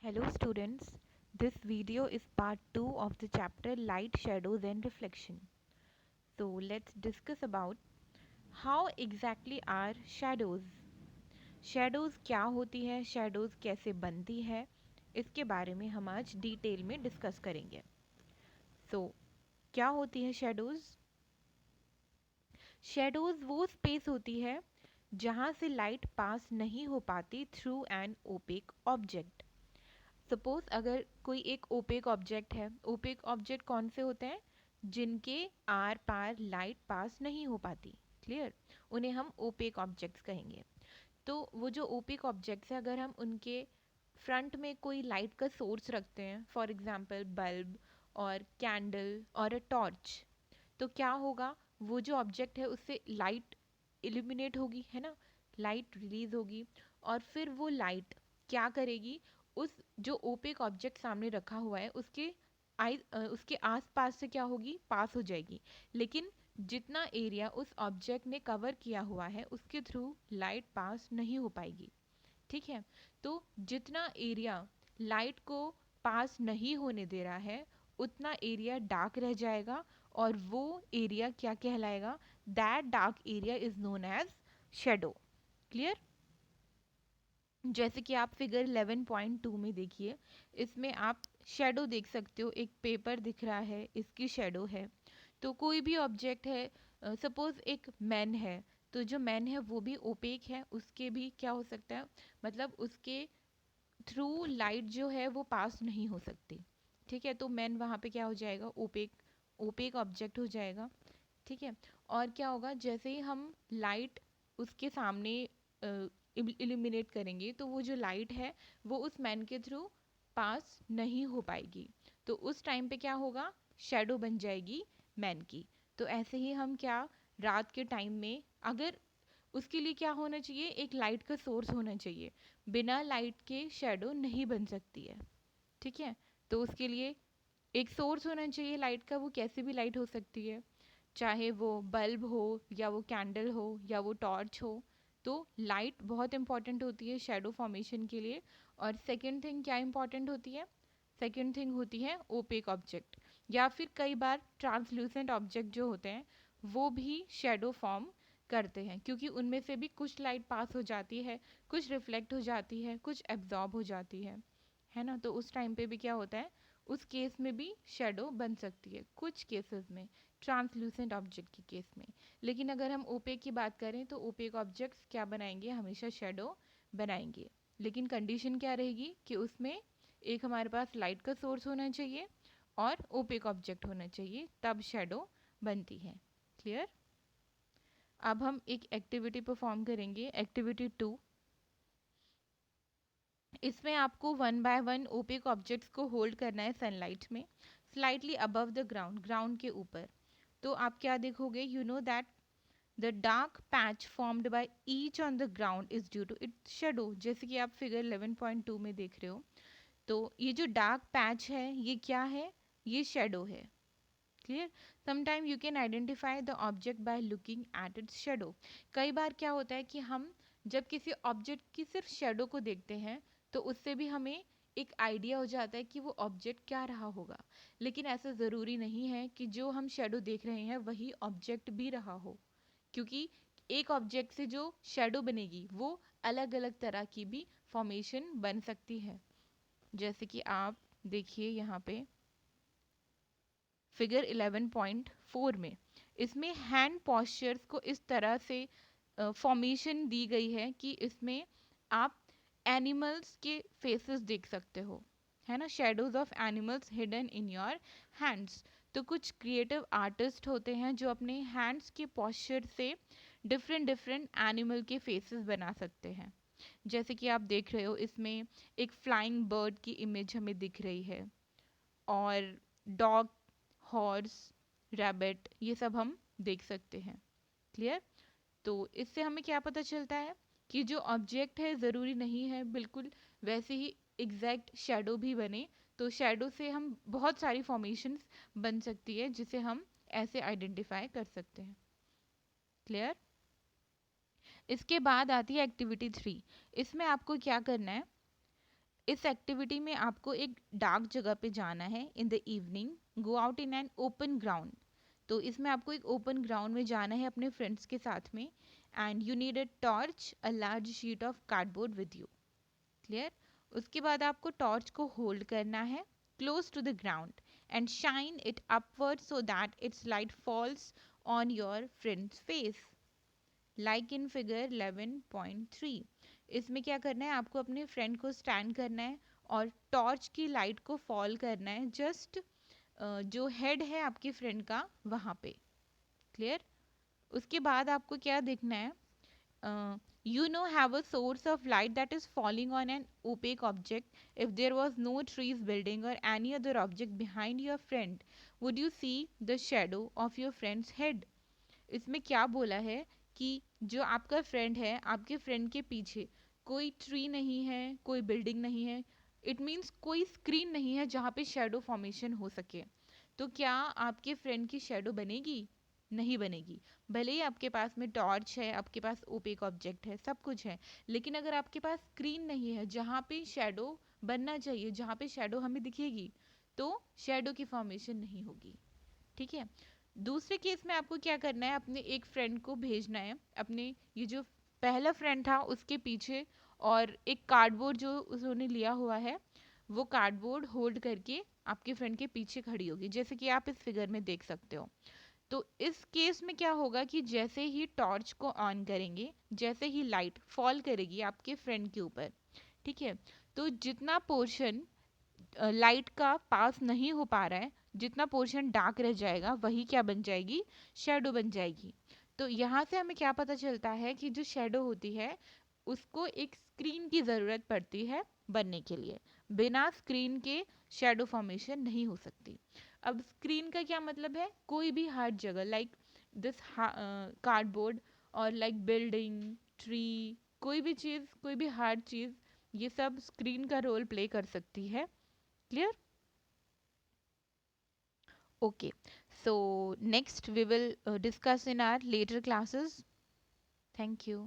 Hello students, this video is part 2 of the chapter Light, Shadows and Reflection. So let's discuss about how exactly are shadows. Shadows क्या होती है, shadows कैसे बनती है, इसके बारे में हम आज डिटेल में डिस्कस करेंगे. So क्या होती है shadows? Shadows वो स्पेस होती है जहाँ से लाइट पास नहीं हो पाती through an opaque object. Suppose अगर कोई एक ओपेक ऑब्जेक्ट है, ओपेक ऑब्जेक्ट कौन से होते हैं जिनके आर पार लाइट पास नहीं हो पाती. क्लियर, उन्हें हम ओपेक ऑब्जेक्ट्स कहेंगे. तो वो जो ओपेक ऑब्जेक्ट्स है, अगर हम उनके फ्रंट में कोई लाइट का सोर्स रखते हैं, फॉर एग्जांपल बल्ब और कैंडल और अ टॉर्च, तो क्या होगा, वो जो ऑब्जेक्ट है उससे लाइट इल्यूमिनेट होगी, है ना, लाइट रिलीज होगी. और फिर वो लाइट क्या करेगी, उस जो ओपेक ऑब्जेक्ट सामने रखा हुआ है उसके आसपास से क्या होगी, पास हो जाएगी. लेकिन जितना एरिया उस ऑब्जेक्ट ने कवर किया हुआ है उसके थ्रू लाइट पास नहीं हो पाएगी. ठीक है, तो जितना एरिया लाइट को पास नहीं होने दे रहा है उतना एरिया डार्क रह जाएगा, और वो एरिया क्या कहलाएगा, that dark area is known as shadow. Clear. जैसे कि आप फिगर 11.2 में देखिए, इसमें आप शेडो देख सकते हो, एक पेपर दिख रहा है, इसकी शेडो है. तो कोई भी ऑब्जेक्ट है, सपोज एक मैन है, तो जो मैन है वो भी ओपेक है, उसके भी क्या हो सकता है, मतलब उसके थ्रू लाइट जो है वो पास नहीं हो सकती. ठीक है, तो मैन वहाँ पे क्या हो जाएगा, ओपेक ओपेक ऑब्जेक्ट हो जाएगा. ठीक है, और क्या होगा, जैसे ही हम लाइट उसके सामने इल्यूमिनेट करेंगे तो वो जो लाइट है वो उस मैन के थ्रू पास नहीं हो पाएगी. तो उस टाइम पे क्या होगा, शेडो बन जाएगी मैन की. तो ऐसे ही हम क्या, रात के टाइम में अगर उसके लिए क्या होना चाहिए, एक लाइट का सोर्स होना चाहिए. बिना लाइट के शेडो नहीं बन सकती है. ठीक है, तो उसके लिए एक सोर्स होना चाहिए लाइट का. वो कैसे भी लाइट हो सकती है, चाहे वो बल्ब हो या वो कैंडल हो या वो टॉर्च हो. तो लाइट बहुत इंपॉर्टेंट होती है शेडो फॉर्मेशन के लिए. और सेकंड थिंग क्या इंपॉर्टेंट होती है, सेकंड थिंग होती है ओपेक ऑब्जेक्ट, या फिर कई बार ट्रांसल्यूसेंट ऑब्जेक्ट जो होते हैं वो भी शेडो फॉर्म करते हैं, क्योंकि उनमें से भी कुछ लाइट पास हो जाती है, कुछ रिफ्लेक्ट हो जाती है, कुछ एब्जॉर्ब हो जाती है ना. तो उस टाइम पे भी क्या होता है, उस केस में भी शेडो बन सकती है कुछ केसेस में, ट्रांसल्यूसेंट ऑब्जेक्ट के केस में. लेकिन अगर हम ओपेक की बात करें तो ओपेक ऑब्जेक्ट्स क्या बनाएंगे, हमेशा शेडो बनाएंगे. लेकिन कंडीशन क्या रहेगी कि उसमें एक हमारे पास लाइट का सोर्स होना चाहिए और ओपेक ऑब्जेक्ट होना चाहिए, तब शेडो बनती है. क्लियर. अब हम एक एक्टिविटी परफॉर्म करेंगे, एक्टिविटी 2. इसमें आपको one by one opaque objects को होल्ड करना है सनलाइट में, slightly above the ground, ground के ऊपर. तो आप क्या देखोगे, you know that the dark patch formed by each on the ground is due to its shadow. जैसे कि आप फिगर 11.2 में देख रहे हो, तो ये जो डार्क पैच है ये क्या है, ये शेडो है. Clear. Sometime you can identify the object by looking at its shadow. कई बार क्या होता है कि हम जब किसी ऑब्जेक्ट की सिर्फ शेडो को देखते हैं तो उससे भी हमें एक आइडिया हो जाता है कि वो ऑब्जेक्ट क्या रहा होगा. लेकिन ऐसा ज़रूरी नहीं है कि जो हम शेडो देख रहे हैं वही ऑब्जेक्ट भी रहा हो, क्योंकि एक ऑब्जेक्ट से जो शेडो बनेगी वो अलग अलग तरह की भी फॉर्मेशन बन सकती है. जैसे कि आप देखिए यहाँ पे फिगर 11.4 में, इसमें हैंड पॉस्चर्स को इस तरह से फॉर्मेशन दी गई है कि इसमें आप एनिमल्स के फेसेस देख सकते हो, है ना, shadows of animals hidden in your hands. तो कुछ क्रिएटिव आर्टिस्ट होते हैं जो अपने हैंड्स के पॉस्चर से डिफरेंट डिफरेंट एनिमल के फेसेस बना सकते हैं. जैसे कि आप देख रहे हो, इसमें एक फ्लाइंग बर्ड की इमेज हमें दिख रही है, और डॉग, हॉर्स, रैबिट, ये सब हम देख सकते हैं. क्लियर. तो इससे हमें क्या पता चलता है कि जो ऑब्जेक्ट है ज़रूरी नहीं है बिल्कुल वैसे ही एग्जैक्ट शेडो भी बने. तो शेडो से हम बहुत सारी फॉर्मेशंस बन सकती है जिसे हम ऐसे आइडेंटिफाई कर सकते हैं. क्लियर. इसके बाद आती है एक्टिविटी 3. इसमें आपको क्या करना है, इस एक्टिविटी में आपको एक डार्क जगह पे जाना है in the evening, go out in an open ground. तो इसमें आपको एक ओपन ग्राउंड में जाना है अपने फ्रेंड्स के साथ में, and you need a torch, a large sheet of cardboard with you. Clear? उसके बाद आपको टॉर्च को होल्ड करना है close to the ground and shine it upward so that its light falls on your friend's face, like in figure 11.3। इसमें क्या करना है, आपको अपने फ्रेंड को स्टैंड करना है और टॉर्च की लाइट को फॉल करना है जस्ट जो हेड है आपके फ्रेंड का वहाँ पे। क्लियर? उसके बाद आपको क्या देखना है, have a source of light that is falling on an opaque object. If there was no trees, building or any other object behind your friend, would you see the shadow of your friend's head? इसमें क्या बोला है कि जो आपका friend है, आपके friend के पीछे कोई ट्री नहीं है, कोई बिल्डिंग नहीं है, इट मीन्स कोई स्क्रीन नहीं है जहाँ पे शेडो फॉर्मेशन हो सके। तो क्या आपके फ्रेंड की शेडो बनेगी? नहीं बनेगी। भले ही आपके पास में टॉर्च है, आपके पास ओपेक ऑब्जेक्ट है, सब कुछ है, लेकिन अगर आपके पास स्क्रीन नहीं है जहाँ पे शेडो बनना चाहिए, जहाँ पे शेडो हमें दिखेगी, तो शेडो की फॉर्मेशन नहीं होगी। ठीक है? दूसरे केस में आपको क्या करना है, अपने एक फ्रेंड को भेजना है अपने, ये जो पहला फ्रेंड था उसके पीछे, और एक कार्डबोर्ड जो उन्होंने लिया हुआ है वो कार्डबोर्ड होल्ड करके आपके फ्रेंड के पीछे खड़ी होगी, जैसे कि आप इस फिगर में देख सकते हो। तो इस केस में क्या होगा कि जैसे ही टॉर्च को ऑन करेंगे, जैसे ही लाइट फॉल करेगी आपके फ्रेंड के ऊपर, ठीक है, तो जितना पोर्शन लाइट का पास नहीं हो पा रहा है, जितना पोर्शन डार्क रह जाएगा, वही क्या बन जाएगी, शेडो बन जाएगी। तो यहाँ से हमें क्या पता चलता है कि जो शेडो होती है उसको एक स्क्रीन की ज़रूरत पड़ती है बनने के लिए। बिना स्क्रीन के शेडो फॉर्मेशन नहीं हो सकती। अब स्क्रीन का क्या मतलब है, कोई भी हार्ड जगह लाइक दिस कार्डबोर्ड और लाइक बिल्डिंग, ट्री, कोई भी चीज़, कोई भी हार्ड चीज़, ये सब स्क्रीन का रोल प्ले कर सकती है। Clear? Okay. So next we will discuss in our later classes. Thank you.